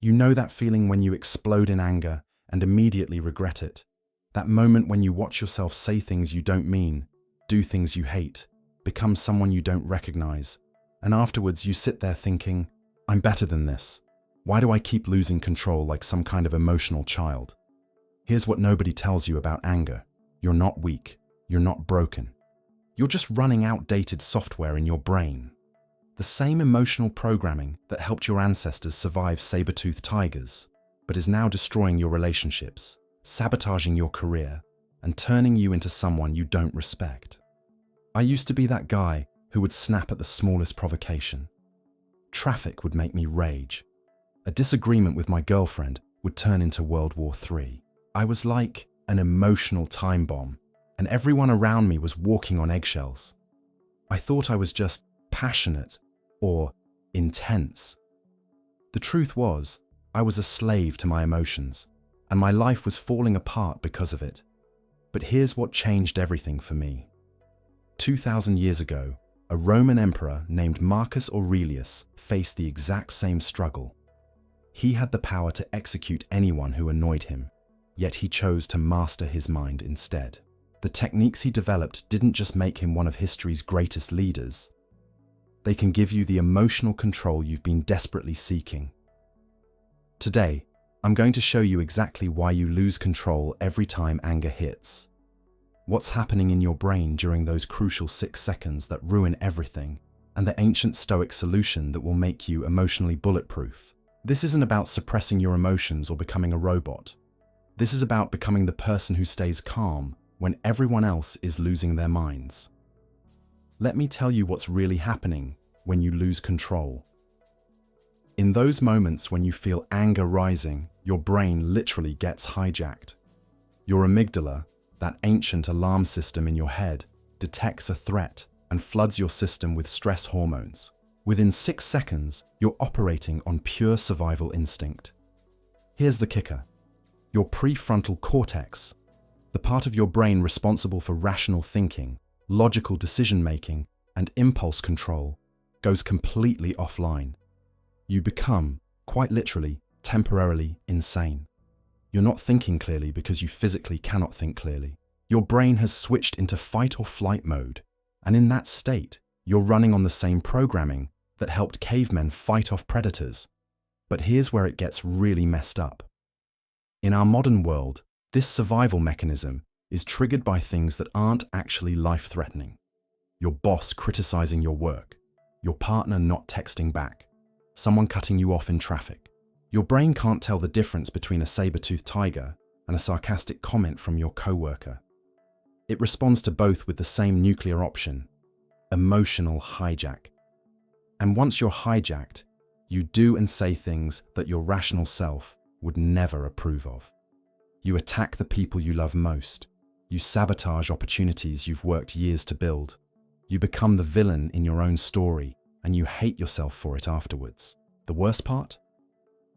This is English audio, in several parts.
You know that feeling when you explode in anger and immediately regret it. That moment when you watch yourself say things you don't mean, do things you hate, become someone you don't recognize, and afterwards you sit there thinking, I'm better than this. Why do I keep losing control like some kind of emotional child? Here's what nobody tells you about anger. You're not weak. You're not broken. You're just running outdated software in your brain. The same emotional programming that helped your ancestors survive saber-toothed tigers, but is now destroying your relationships, sabotaging your career, and turning you into someone you don't respect. I used to be that guy who would snap at the smallest provocation. Traffic would make me rage. A disagreement with my girlfriend would turn into World War III. I was like an emotional time bomb, and everyone around me was walking on eggshells. I thought I was just passionate or intense. The truth was, I was a slave to my emotions, and my life was falling apart because of it. But here's what changed everything for me. 2,000 years ago, a Roman emperor named Marcus Aurelius faced the exact same struggle. He had the power to execute anyone who annoyed him, yet he chose to master his mind instead. The techniques he developed didn't just make him one of history's greatest leaders. They can give you the emotional control you've been desperately seeking. Today, I'm going to show you exactly why you lose control every time anger hits. What's happening in your brain during those crucial 6 seconds that ruin everything, and the ancient Stoic solution that will make you emotionally bulletproof. This isn't about suppressing your emotions or becoming a robot. This is about becoming the person who stays calm when everyone else is losing their minds. Let me tell you what's really happening when you lose control. In those moments when you feel anger rising, your brain literally gets hijacked. Your amygdala, that ancient alarm system in your head, detects a threat and floods your system with stress hormones. Within 6 seconds, you're operating on pure survival instinct. Here's the kicker. Your prefrontal cortex, the part of your brain responsible for rational thinking, logical decision-making, and impulse control, goes completely offline. You become, quite literally, temporarily insane. You're not thinking clearly because you physically cannot think clearly. Your brain has switched into fight or flight mode, and in that state, you're running on the same programming that helped cavemen fight off predators. But here's where it gets really messed up. In our modern world, this survival mechanism is triggered by things that aren't actually life-threatening. Your boss criticizing your work, your partner not texting back, someone cutting you off in traffic. Your brain can't tell the difference between a saber-toothed tiger and a sarcastic comment from your coworker. It responds to both with the same nuclear option, emotional hijack. And once you're hijacked, you do and say things that your rational self would never approve of. You attack the people you love most. You sabotage opportunities you've worked years to build. You become the villain in your own story, and you hate yourself for it afterwards. The worst part?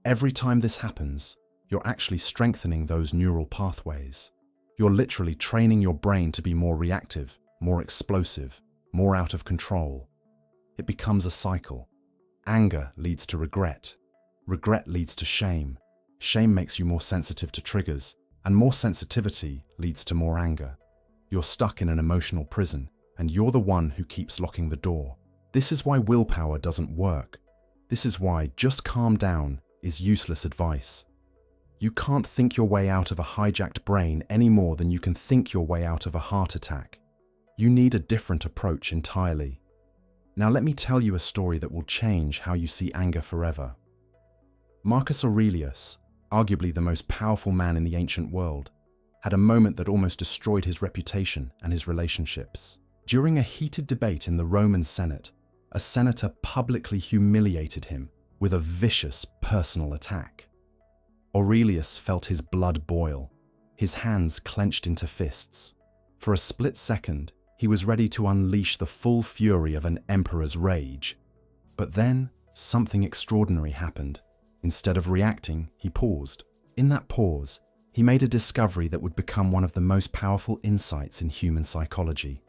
Every time this happens, you're actually strengthening those neural pathways. You're literally training your brain to be more reactive, more explosive, more out of control. It becomes a cycle. Anger leads to regret. Regret leads to shame. Shame makes you more sensitive to triggers, and more sensitivity leads to more anger. You're stuck in an emotional prison, and you're the one who keeps locking the door. This is why willpower doesn't work. This is why just calm down is useless advice. You can't think your way out of a hijacked brain any more than you can think your way out of a heart attack. You need a different approach entirely. Now let me tell you a story that will change how you see anger forever. Marcus Aurelius, arguably the most powerful man in the ancient world, had a moment that almost destroyed his reputation and his relationships. During a heated debate in the Roman Senate, a senator publicly humiliated him with a vicious personal attack. Aurelius felt his blood boil, his hands clenched into fists. For a split second, he was ready to unleash the full fury of an emperor's rage. But then, something extraordinary happened. Instead of reacting, he paused. In that pause, he made a discovery that would become one of the most powerful insights in human psychology.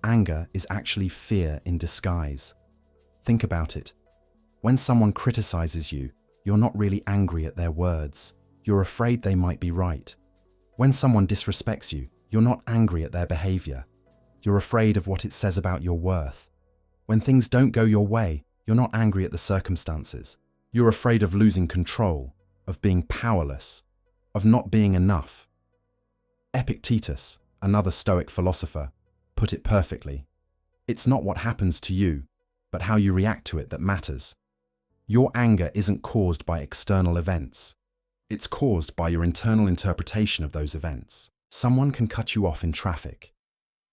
Anger is actually fear in disguise. Think about it. When someone criticizes you, You're not really angry at their words. You're afraid they might be right. When someone disrespects you, you're not angry at their behavior. You're afraid of what it says about your worth. When things don't go your way, you're not angry at the circumstances. You're afraid of losing control, of being powerless, of not being enough. Epictetus, another Stoic philosopher, put it perfectly. It's not what happens to you, but how you react to it that matters. Your anger isn't caused by external events. It's caused by your internal interpretation of those events. Someone can cut you off in traffic,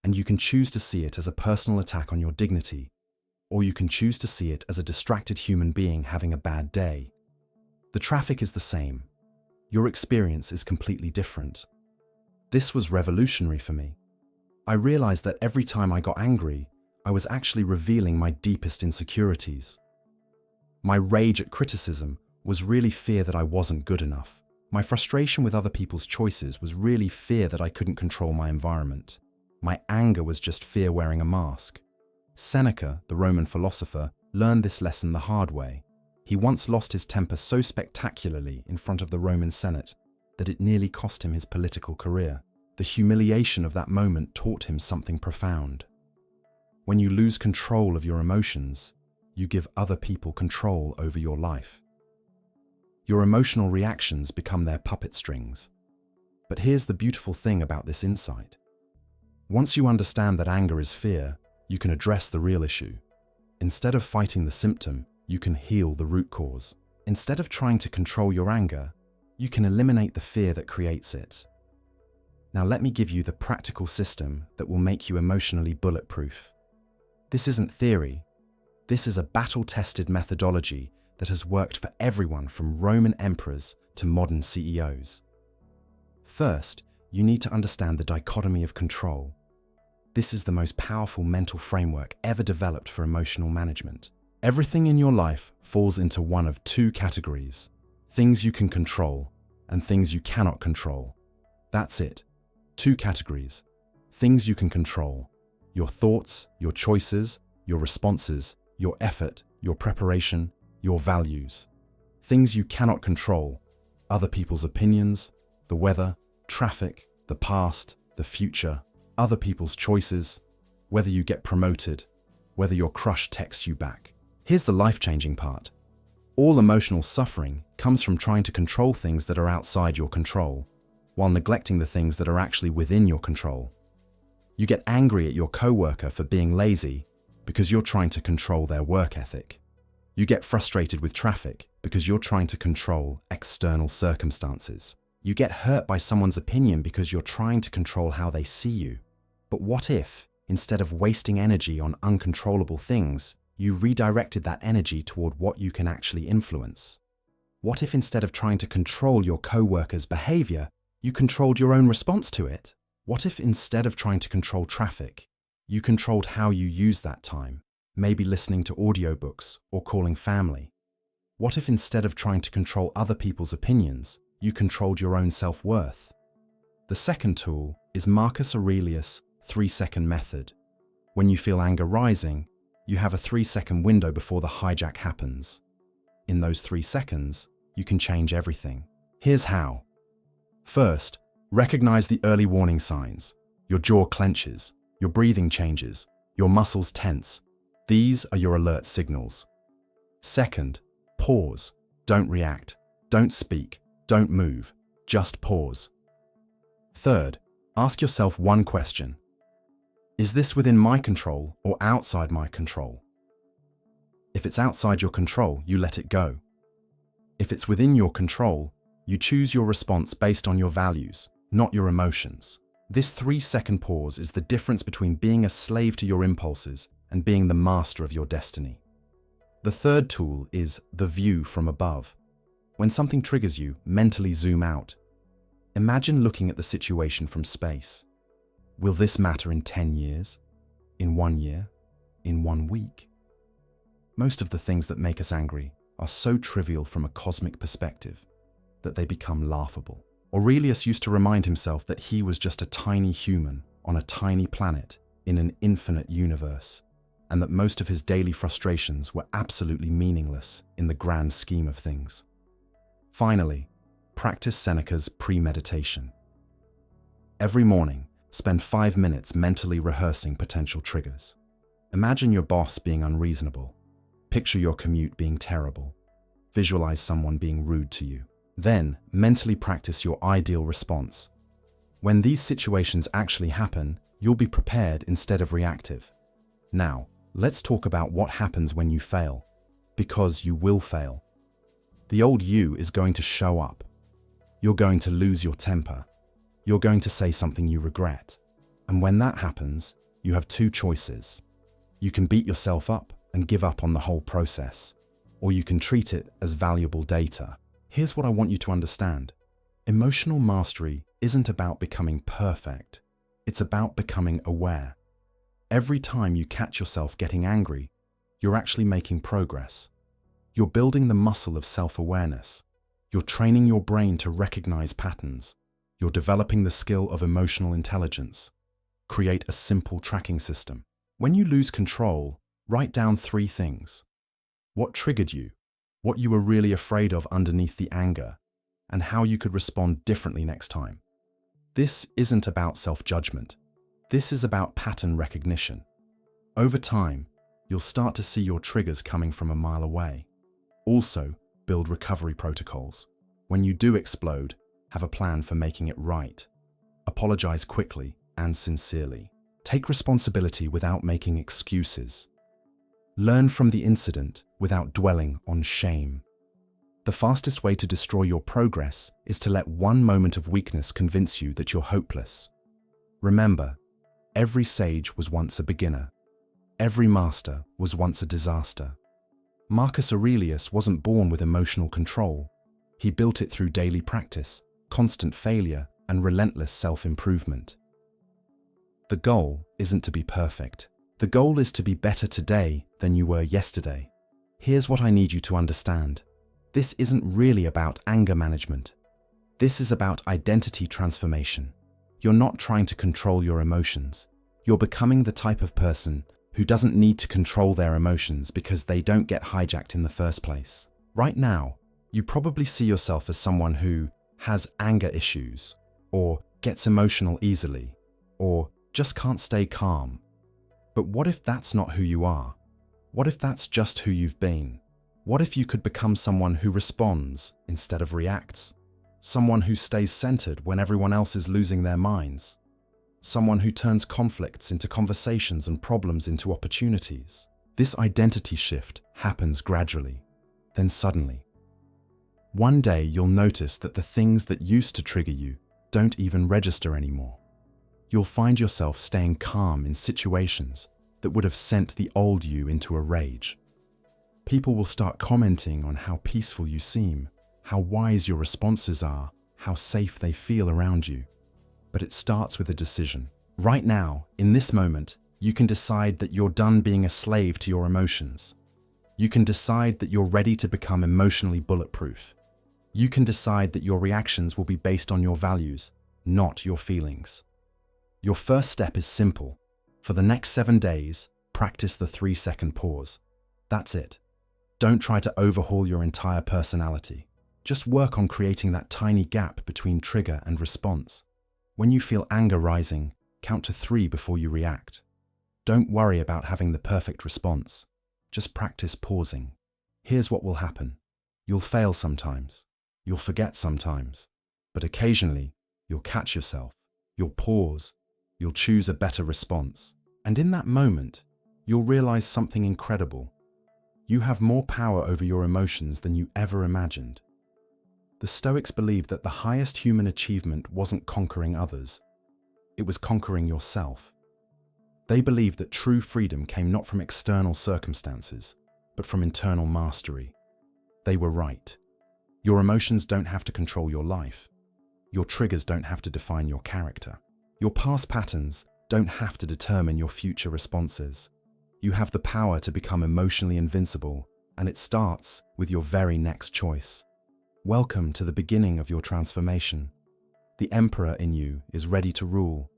and you can choose to see it as a personal attack on your dignity, or you can choose to see it as a distracted human being having a bad day. The traffic is the same. Your experience is completely different. This was revolutionary for me. I realized that every time I got angry, I was actually revealing my deepest insecurities. My rage at criticism was really fear that I wasn't good enough. My frustration with other people's choices was really fear that I couldn't control my environment. My anger was just fear wearing a mask. Seneca, the Roman philosopher, learned this lesson the hard way. He once lost his temper so spectacularly in front of the Roman Senate that it nearly cost him his political career. The humiliation of that moment taught him something profound. When you lose control of your emotions, you give other people control over your life. Your emotional reactions become their puppet strings. But here's the beautiful thing about this insight. Once you understand that anger is fear, you can address the real issue. Instead of fighting the symptom, you can heal the root cause. Instead of trying to control your anger, you can eliminate the fear that creates it. Now let me give you the practical system that will make you emotionally bulletproof. This isn't theory. This is a battle-tested methodology that has worked for everyone from Roman emperors to modern CEOs. First, you need to understand the dichotomy of control. This is the most powerful mental framework ever developed for emotional management. Everything in your life falls into one of two categories: things you can control and things you cannot control. That's it. Two categories. Things you can control: your thoughts, your choices, your responses, your effort, your preparation, your values. Things you cannot control: other people's opinions, the weather, traffic, the past, the future, other people's choices, whether you get promoted, whether your crush texts you back. Here's the life-changing part. All emotional suffering comes from trying to control things that are outside your control, while neglecting the things that are actually within your control. You get angry at your coworker for being lazy because you're trying to control their work ethic. You get frustrated with traffic because you're trying to control external circumstances. You get hurt by someone's opinion because you're trying to control how they see you. But what if, instead of wasting energy on uncontrollable things, you redirected that energy toward what you can actually influence? What if instead of trying to control your coworker's behavior, you controlled your own response to it? What if instead of trying to control traffic, you controlled how you use that time, maybe listening to audiobooks or calling family? What if instead of trying to control other people's opinions, you controlled your own self-worth? The second tool is Marcus Aurelius' 3-second method. When you feel anger rising, you have a 3-second window before the hijack happens. In those 3 seconds, you can change everything. Here's how. First, recognize the early warning signs. Your jaw clenches, your breathing changes, your muscles tense. These are your alert signals. Second, pause. Don't react. Don't speak. Don't move. Just pause. Third, ask yourself one question. Is this within my control or outside my control? If it's outside your control, you let it go. If it's within your control, you choose your response based on your values, not your emotions. This 3-second pause is the difference between being a slave to your impulses and being the master of your destiny. The third tool is the view from above. When something triggers you, mentally zoom out. Imagine looking at the situation from space. Will this matter in 10 years? In 1 year? In 1 week? Most of the things that make us angry are so trivial from a cosmic perspective that they become laughable. Aurelius used to remind himself that he was just a tiny human on a tiny planet in an infinite universe, and that most of his daily frustrations were absolutely meaningless in the grand scheme of things. Finally, practice Seneca's premeditation. Every morning, spend 5 minutes mentally rehearsing potential triggers. Imagine your boss being unreasonable. Picture your commute being terrible. Visualize someone being rude to you. Then, mentally practice your ideal response. When these situations actually happen, you'll be prepared instead of reactive. Now, let's talk about what happens when you fail. Because you will fail. The old you is going to show up. You're going to lose your temper. You're going to say something you regret. And when that happens, you have two choices. You can beat yourself up and give up on the whole process, or you can treat it as valuable data. Here's what I want you to understand. Emotional mastery isn't about becoming perfect. It's about becoming aware. Every time you catch yourself getting angry, you're actually making progress. You're building the muscle of self-awareness. You're training your brain to recognize patterns. You're developing the skill of emotional intelligence. Create a simple tracking system. When you lose control, write down 3 things. What triggered you? What you were really afraid of underneath the anger? And how you could respond differently next time. This isn't about self-judgment. This is about pattern recognition. Over time, you'll start to see your triggers coming from a mile away. Also, build recovery protocols. When you do explode, have a plan for making it right. Apologize quickly and sincerely. Take responsibility without making excuses. Learn from the incident without dwelling on shame. The fastest way to destroy your progress is to let one moment of weakness convince you that you're hopeless. Remember, every sage was once a beginner. Every master was once a disaster. Marcus Aurelius wasn't born with emotional control. He built it through daily practice, constant failure, and relentless self-improvement. The goal isn't to be perfect. The goal is to be better today than you were yesterday. Here's what I need you to understand. This isn't really about anger management. This is about identity transformation. You're not trying to control your emotions. You're becoming the type of person who doesn't need to control their emotions because they don't get hijacked in the first place. Right now, you probably see yourself as someone who has anger issues, or gets emotional easily, or just can't stay calm. But what if that's not who you are? What if that's just who you've been? What if you could become someone who responds instead of reacts? Someone who stays centered when everyone else is losing their minds? Someone who turns conflicts into conversations and problems into opportunities? This identity shift happens gradually, then suddenly. One day you'll notice that the things that used to trigger you don't even register anymore. You'll find yourself staying calm in situations that would have sent the old you into a rage. People will start commenting on how peaceful you seem, how wise your responses are, how safe they feel around you. But it starts with a decision. Right now, in this moment, you can decide that you're done being a slave to your emotions. You can decide that you're ready to become emotionally bulletproof. You can decide that your reactions will be based on your values, not your feelings. Your first step is simple. For the next 7 days, practice the 3-second pause. That's it. Don't try to overhaul your entire personality. Just work on creating that tiny gap between trigger and response. When you feel anger rising, count to 3 before you react. Don't worry about having the perfect response. Just practice pausing. Here's what will happen. You'll fail sometimes. You'll forget sometimes. But occasionally, you'll catch yourself. You'll pause. You'll choose a better response. And in that moment, you'll realize something incredible. You have more power over your emotions than you ever imagined. The Stoics believed that the highest human achievement wasn't conquering others. It was conquering yourself. They believed that true freedom came not from external circumstances, but from internal mastery. They were right. Your emotions don't have to control your life. Your triggers don't have to define your character. Your past patterns don't have to determine your future responses. You have the power to become emotionally invincible, and it starts with your very next choice. Welcome to the beginning of your transformation. The emperor in you is ready to rule.